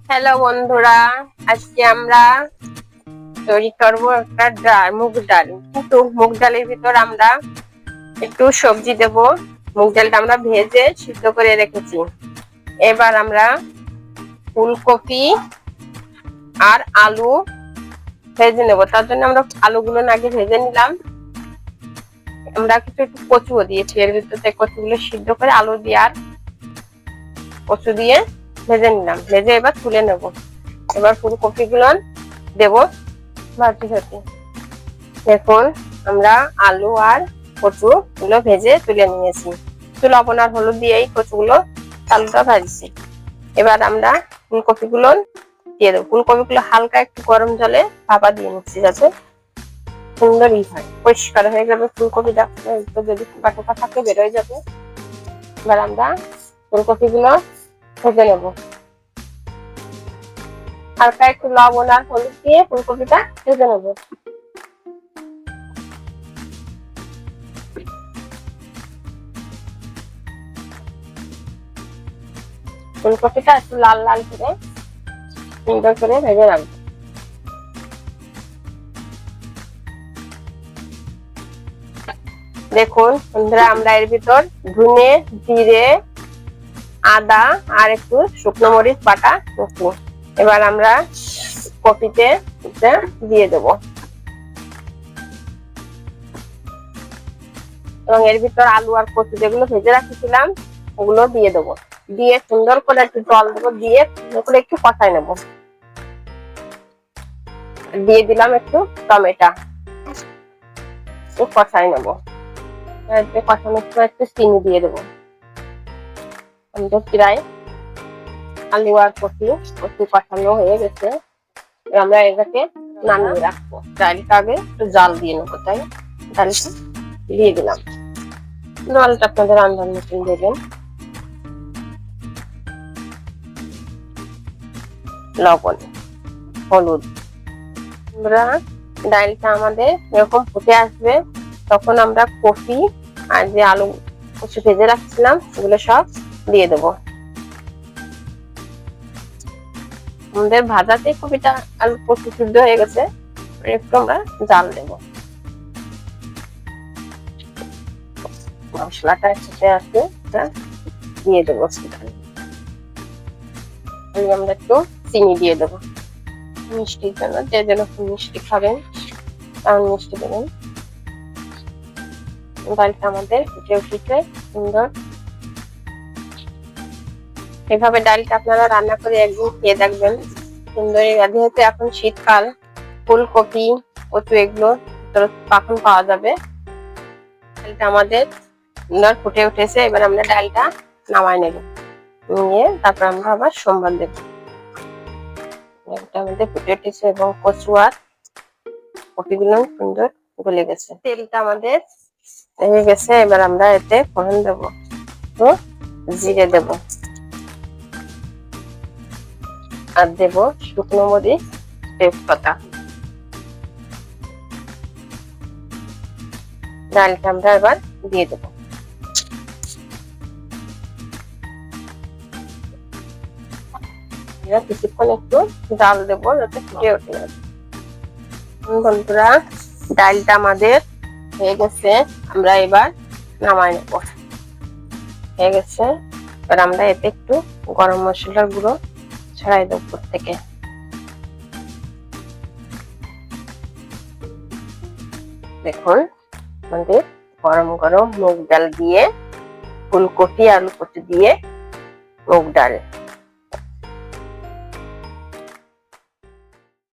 Hello বন্ধুরা, আজকে আমরা তৈরি করবো একটা ডাল, মুগ ডাল। কিন্তু মুগ ডালের ভিতর আমরা একটু সবজি দেব। মুগ ডালটা আমরা ভেজে সিদ্ধ করে রেখেছি। এবার আমরা ফুলকপি আর আলু ভেজে নেব। তার জন্য আমরা আলুগুলো আগে ভেজে নিলাম। আমরা কিছু একটু কচুও দিয়েছি এর ভিতরে। কচুগুলো সিদ্ধ করে আলু দিয়ে আর কচু দিয়ে ভেজে নিলাম। ভেজে এবার তুলে নেব। এবার ফুলকপি গুলো দেব ভাজি ভাজি। দেখুন আমরা আলু আর কচু গুলো ভেজে তুলে নিয়েছি। একটু লবণ আর হলুদ দিয়ে এই কচুগুলো আলুটা ভাজছি। এবার আমরা ফুলকপি গুলো দিয়ে দেবো। ফুলকপি গুলো হালকা একটু গরম জলে ভাপা দিয়ে নিচ্ছি, যাতে সুন্দরই হয়, পরিষ্কার হয়ে যাবে ফুলকপিটা। যদি পোকা টোকা থাকে বেরোয় যাবে। এবার আমরা ফুলকপি গুলো ভেজে নেব। হালকা একটু লবণ আর হলুদ দিয়ে ফুলকপিটা ভেজে নেব। ফুলকপিটা একটু লাল লাল করে সুন্দর করে ভেজে রাখবো। দেখুন বন্ধুরা, আমরা এর ভিতর ধনে, জিরে, আদা আর একটু শুকনো মরিচ বাটা রসুন। এবার আমরা কপিতে দিয়ে দেব এবং এর ভিতর আলু আর কচু যেগুলো ভেজে রাখছিলাম ওগুলো দিয়ে দেবো। দিয়ে সুন্দর করে একটু জল দেবো, দিয়ে সুন্দর করে একটু কষাই নেব। দিয়ে দিলাম একটু টমেটো, একটু কষাই নেব। কষানোর সময় একটু চিনি দিয়ে দেবো। প্রায় আলু আর কচু কষানো হয়ে গেছে। আমরা এটাকে নামিয়ে রাখবো। ডালটা আগে একটু জাল দিয়ে নেবো, তাই ডালটা দিয়ে দিলাম। জলটা আপনাদের আন্দাজ মতন দেবেন। লবণ, হলুদ। আমরা ডালটা আমাদের এরকম ফুটে আসবে, তখন আমরা কপি আর যে আলু কচু ভেজে রাখছিলাম এগুলো সব দিয়ে দেবো। আমাদের ভাজাতে কপিটা আলু কচু সিদ্ধ হয়ে গেছে। একটু আমরা জাল দেবো। মশলাটা ফুটে আসবে, দিয়ে দেবো। আমরা একটু চিনি দিয়ে দেবো মিষ্টির জন্য। যে যেরকম মিষ্টি খাবেন তেমন মিষ্টি দেবেন। ডালটা আমাদের ফুটে উঠেছে সুন্দর। এভাবে ডালটা আপনারা রান্না করে একদিন খেয়ে দেখবেন, সুন্দর। যেহেতু এখন শীতকাল, ফুলকপি কচু এগুলো কখন পাওয়া যাবে। ডালটা আমাদের সুন্দর ফুটে উঠেছে। এবার আমরা ডালটা নামাই নেব, নিয়ে তারপর আমরা আবার সোমবার দেব। আমাদের ফুটে উঠেছে এবং কচু আর কপিগুলো সুন্দর গলে গেছে। তেলটা আমাদের হয়ে গেছে। এবার আমরা এতে ফোড়ন দেব, তো জিরে দেব আর দেব শুকনো মরিচ, তেজপাতা। ডালটা আমরা এবার দিয়ে দেব। কিছুক্ষণ একটু জাল দেবো যাতে ফুটে ওঠে। বন্ধুরা, ডালটা আমাদের হয়ে গেছে। আমরা এবার নামাই নেব। হয়ে গেছে। এবার আমরা এতে একটু গরম মশলার গুঁড়ো ছড়াই দেব উপর থেকে। দেখুন আমাদের গরম গরম মুগ ডাল দিয়ে ফুলকপি আলু কচু দিয়ে মুগ ডাল